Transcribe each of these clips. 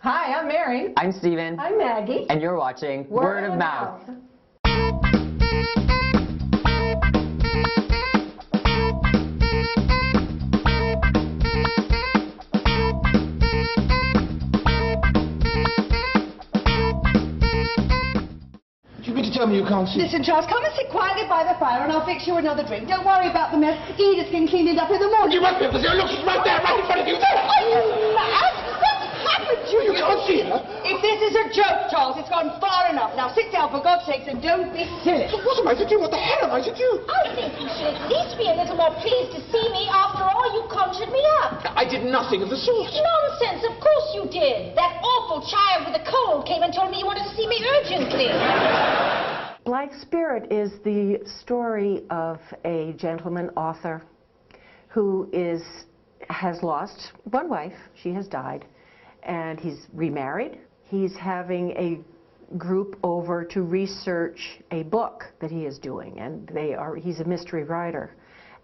Hi, I'm Mary. I'm Steven. I'm Maggie. And you're watching Word of Mouth. You mean to tell me you can't see? Listen, Charles, come and sit quietly by the fire and I'll fix you another drink. Don't worry about the mess. Edith can clean it up in the morning. You must be able to see her. Look, she's right there, right in front of you there. Are you mad? What's happened to you? You can't see her. If this is a joke, Charles, it's gone far enough. Now sit down, for God's sakes, and don't be silly. So what am I to do? What the hell am I to do? I think you should at least be a little more pleased to see me. After all, you conjured me up. I did nothing of the sort. Nonsense, of course you did. That awful child with a cold came and told me you wanted to see me urgently. Blithe Spirit is the story of a gentleman author who has lost one wife. She has died, and he's remarried. He's having a group over to research a book that he is doing, and he's a mystery writer.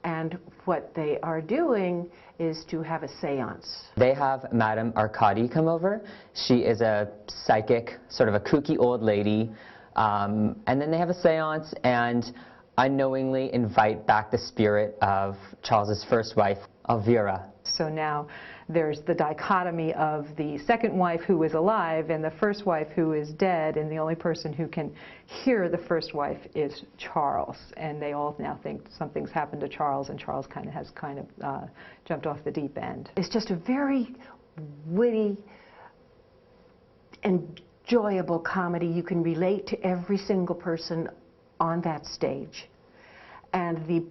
And what they are doing is to have a seance. They have Madame Arcadi come over. She is a psychic, sort of a kooky old lady. And then they have a seance and unknowingly invite back the spirit of Charles's first wife, Elvira. So now there's the dichotomy of the second wife who is alive and the first wife who is dead, and the only person who can hear the first wife is Charles. And they all now think something's happened to Charles, and Charles has jumped off the deep end. It's just a very witty and enjoyable comedy. You can relate to every single person on that stage, and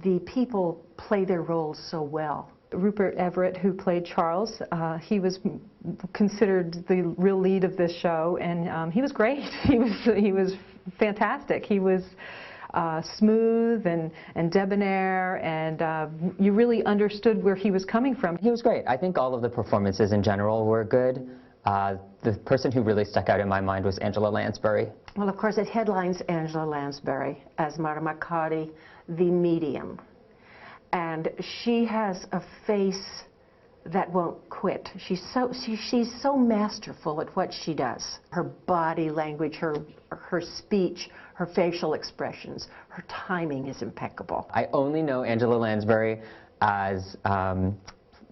the people play their roles so well. Rupert Everett, who played Charles, he was considered the real lead of this show, and he was great. He was fantastic. He was smooth and debonair, and you really understood where he was coming from. He was great. I think all of the performances in general were good. The person who really stuck out in my mind was Angela Lansbury. Well, of course, it headlines Angela Lansbury as Madame Arcadi, the medium. And she has a face that won't quit. She's so masterful at what she does. Her body language, her speech, her facial expressions, her timing is impeccable. I only know Angela Lansbury as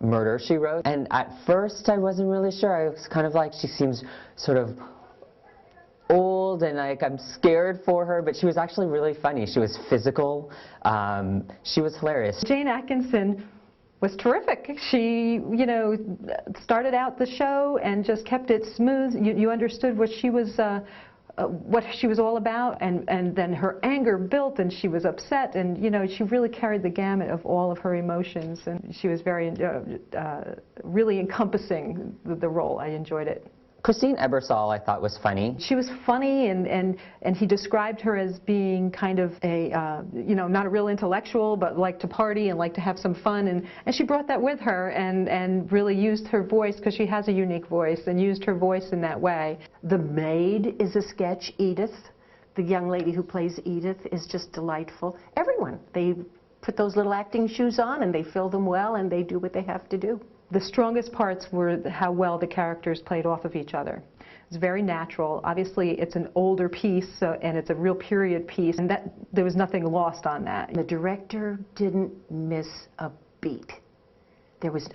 Murder, She Wrote, and at first I wasn't really sure. I was kind of like, she seems sort of old and like I'm scared for her, but she was actually really funny. She was physical. She was hilarious. Jane Atkinson was terrific. She, started out the show and just kept it smooth. You understood what she was all about, and then her anger built, and she was upset, and she really carried the gamut of all of her emotions, and she was very really encompassing the role. I enjoyed it. Christine Ebersole I thought was funny. She was funny, and he described her as being kind of a not a real intellectual, but liked to party and liked to have some fun, and she brought that with her, and really used her voice, because she has a unique voice, and used her voice in that way. The maid is a sketch. Edith, the young lady who plays Edith, is just delightful. Everyone, they put those little acting shoes on and they fill them well, and they do what they have to do. The strongest parts were how well the characters played off of each other. It's very natural. Obviously, it's an older piece, and it's a real period piece, and there was nothing lost on that. The director didn't miss a beat.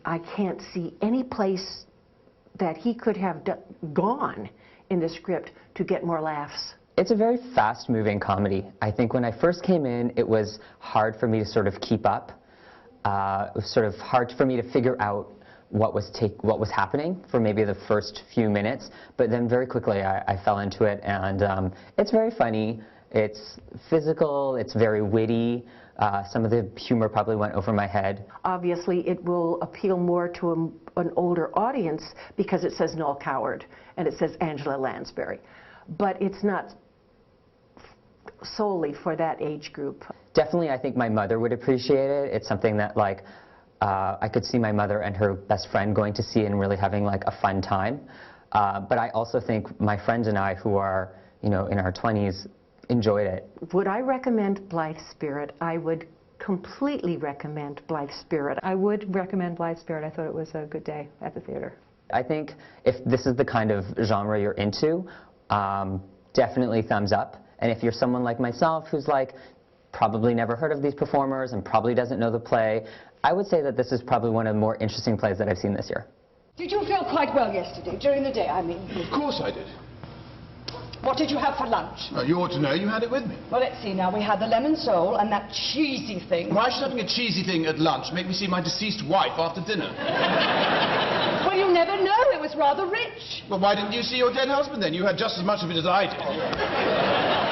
I can't see any place that he could have gone in the script to get more laughs. It's a very fast-moving comedy. I think when I first came in, it was hard for me to sort of keep up. It was sort of hard for me to figure out what was happening for maybe the first few minutes, but then very quickly I fell into it, and it's very funny, it's physical, it's very witty. Some of the humor probably went over my head. Obviously it will appeal more to an older audience because it says Noel Coward and it says Angela Lansbury, but it's not solely for that age group. Definitely, I think my mother would appreciate it. It's something that I could see my mother and her best friend going to see and really having like a fun time. But I also think my friends and I, who are in our 20s, enjoyed it. Would I recommend Blithe Spirit? I would completely recommend Blithe Spirit. I would recommend Blithe Spirit. I thought it was a good day at the theater. I think if this is the kind of genre you're into, definitely thumbs up. And if you're someone like myself who's like probably never heard of these performers and probably doesn't know the play, I would say that this is probably one of the more interesting plays that I've seen this year. Did you feel quite well yesterday, during the day, I mean? Of course I did. What did you have for lunch? Well, you ought to know. You had it with me. Well, let's see now. We had the lemon sole and that cheesy thing. Why should having a cheesy thing at lunch make me see my deceased wife after dinner? Well, you never know. It was rather rich. Well, why didn't you see your dead husband then? You had just as much of it as I did.